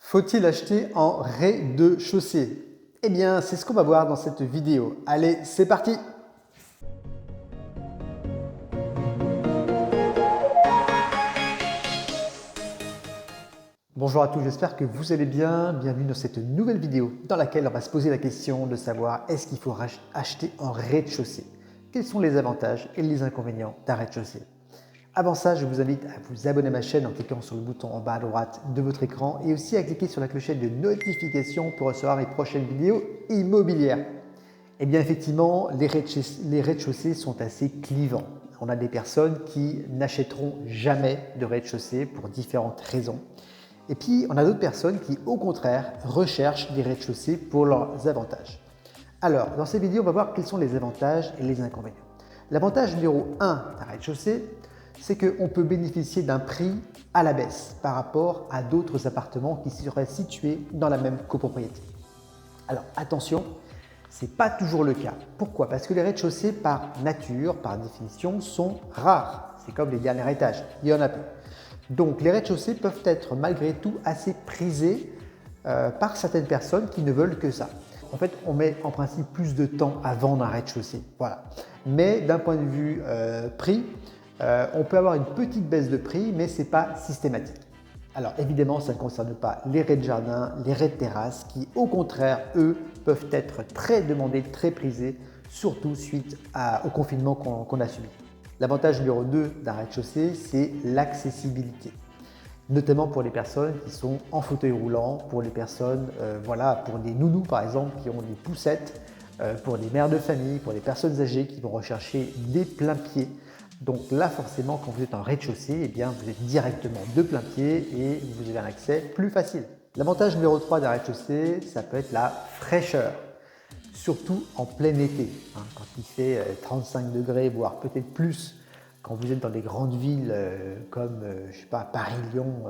Faut-il acheter en rez-de-chaussée? Eh bien, c'est ce qu'on va voir dans cette vidéo. Allez, c'est parti! Bonjour à tous, j'espère que vous allez bien. Bienvenue dans cette nouvelle vidéo dans laquelle on va se poser la question de savoir est-ce qu'il faut acheter en rez-de-chaussée? Quels sont les avantages et les inconvénients d'un rez-de-chaussée? Avant ça, je vous invite à vous abonner à ma chaîne en cliquant sur le bouton en bas à droite de votre écran et aussi à cliquer sur la clochette de notification pour recevoir mes prochaines vidéos immobilières. Eh bien effectivement, les rez-de-chaussée sont assez clivants. On a des personnes qui n'achèteront jamais de rez-de-chaussée pour différentes raisons. Et puis, on a d'autres personnes qui, au contraire, recherchent des rez-de-chaussée pour leurs avantages. Alors, dans cette vidéo, on va voir quels sont les avantages et les inconvénients. L'avantage numéro 1 d'un rez-de-chaussée, c'est qu'on peut bénéficier d'un prix à la baisse par rapport à d'autres appartements qui seraient situés dans la même copropriété. Alors attention, ce n'est pas toujours le cas. Pourquoi? Parce que les rez-de-chaussée, par nature, par définition, sont rares. C'est comme les derniers étages, il y en a peu. Donc les rez-de-chaussée peuvent être malgré tout assez prisés par certaines personnes qui ne veulent que ça. En fait, on met en principe plus de temps à vendre un rez-de-chaussée. Voilà. Mais d'un point de vue prix, on peut avoir une petite baisse de prix, mais ce n'est pas systématique. Alors évidemment, ça ne concerne pas les raies de jardin, les raies de terrasse qui au contraire, eux, peuvent être très demandés, très prisés, surtout suite au confinement qu'on a subi. L'avantage numéro 2 d'un rez-de-chaussée, c'est l'accessibilité. Notamment pour les personnes qui sont en fauteuil roulant, pour les personnes, pour des nounous par exemple qui ont des poussettes, pour les mères de famille, pour les personnes âgées qui vont rechercher des pleins-pieds. Donc là, forcément, quand vous êtes en rez-de-chaussée, eh bien, vous êtes directement de plein-pied et vous avez un accès plus facile. L'avantage numéro 3 d'un rez-de-chaussée, ça peut être la fraîcheur, surtout en plein été, quand il fait 35 degrés, voire peut-être plus, quand vous êtes dans des grandes villes comme, je sais pas, Paris, Lyon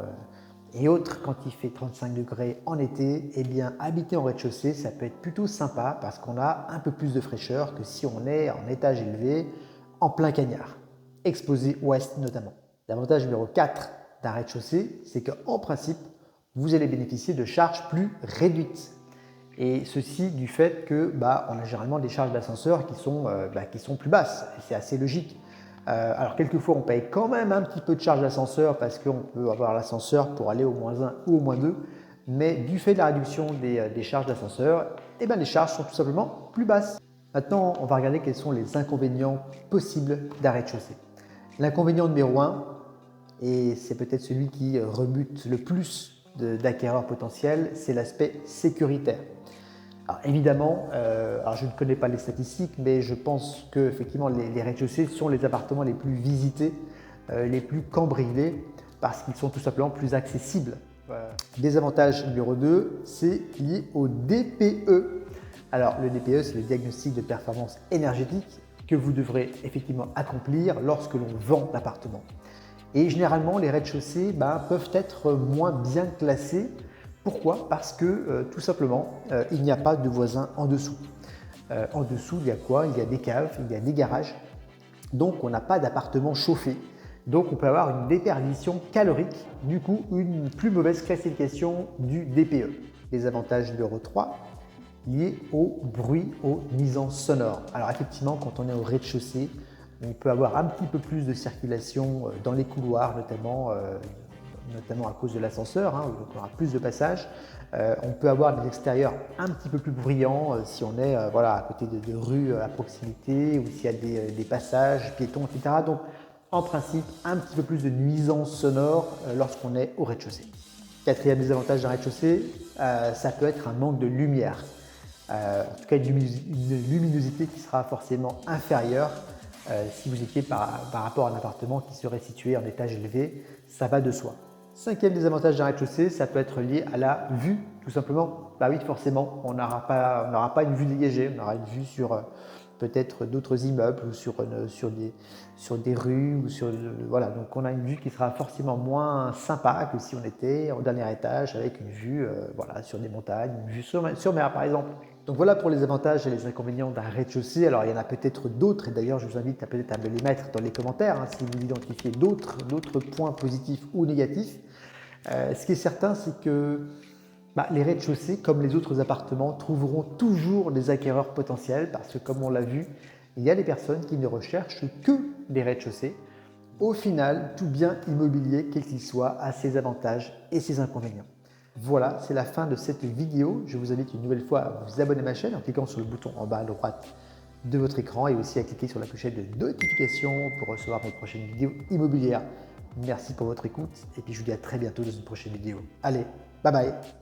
et autres, quand il fait 35 degrés en été, eh bien, habiter en rez-de-chaussée, ça peut être plutôt sympa parce qu'on a un peu plus de fraîcheur que si on est en étage élevé, en plein cagnard, exposé ouest notamment. L'avantage numéro 4 d'un rez-de-chaussée, c'est qu'en principe, vous allez bénéficier de charges plus réduites. Et ceci du fait que on a généralement des charges d'ascenseur qui sont plus basses. Et c'est assez logique. Alors quelquefois, on paye quand même un petit peu de charges d'ascenseur parce qu'on peut avoir l'ascenseur pour aller au -1 ou au -2. Mais du fait de la réduction des charges d'ascenseur, les charges sont tout simplement plus basses. Maintenant, on va regarder quels sont les inconvénients possibles d'un rez-de-chaussée. L'inconvénient numéro 1, et c'est peut-être celui qui rebute le plus d'acquéreurs potentiels, c'est l'aspect sécuritaire. Alors évidemment, je ne connais pas les statistiques, mais je pense que effectivement, les rez-de-chaussée sont les appartements les plus visités, les plus cambriolés, parce qu'ils sont tout simplement plus accessibles. Désavantage numéro 2, c'est lié au DPE. Alors le DPE, c'est le diagnostic de performance énergétique que vous devrez effectivement accomplir lorsque l'on vend l'appartement. Et généralement, les rez-de-chaussée peuvent être moins bien classés. Pourquoi? Parce que tout simplement, il n'y a pas de voisins en dessous. En dessous, il y a quoi? Il y a des caves, il y a des garages. Donc, on n'a pas d'appartement chauffé. Donc, on peut avoir une déperdition calorique, du coup, une plus mauvaise classification du DPE. Les avantages numéro 3, liés au bruit, aux nuisances sonores. Alors effectivement, quand on est au rez-de-chaussée, on peut avoir un petit peu plus de circulation dans les couloirs, notamment à cause de l'ascenseur, où on aura plus de passages. On peut avoir des extérieurs un petit peu plus bruyants si on est à côté de rues à proximité ou s'il y a des passages piétons, etc. Donc en principe, un petit peu plus de nuisances sonores lorsqu'on est au rez-de-chaussée. Quatrième désavantage d'un rez-de-chaussée, ça peut être un manque de lumière. En tout cas, une luminosité qui sera forcément inférieure si vous étiez par rapport à un appartement qui serait situé en étage élevé, ça va de soi. Cinquième désavantage d'un rez-de-chaussée, ça peut être lié à la vue, tout simplement. Bah oui, forcément, on n'aura pas une vue dégagée, on aura une vue sur peut-être d'autres immeubles ou sur des rues ou donc on a une vue qui sera forcément moins sympa que si on était au dernier étage avec une vue sur des montagnes, une vue sur mer par exemple. Donc voilà pour les avantages et les inconvénients d'un rez-de-chaussée. Alors il y en a peut-être d'autres et d'ailleurs je vous invite à peut-être à me les mettre dans les commentaires si vous identifiez d'autres points positifs ou négatifs. Ce qui est certain, c'est que Les rez-de-chaussée, comme les autres appartements, trouveront toujours des acquéreurs potentiels parce que, comme on l'a vu, il y a des personnes qui ne recherchent que les rez-de-chaussée. Au final, tout bien immobilier, quel qu'il soit, a ses avantages et ses inconvénients. Voilà, c'est la fin de cette vidéo. Je vous invite une nouvelle fois à vous abonner à ma chaîne en cliquant sur le bouton en bas à droite de votre écran et aussi à cliquer sur la clochette de notification pour recevoir mes prochaines vidéos immobilières. Merci pour votre écoute et puis je vous dis à très bientôt dans une prochaine vidéo. Allez, bye bye!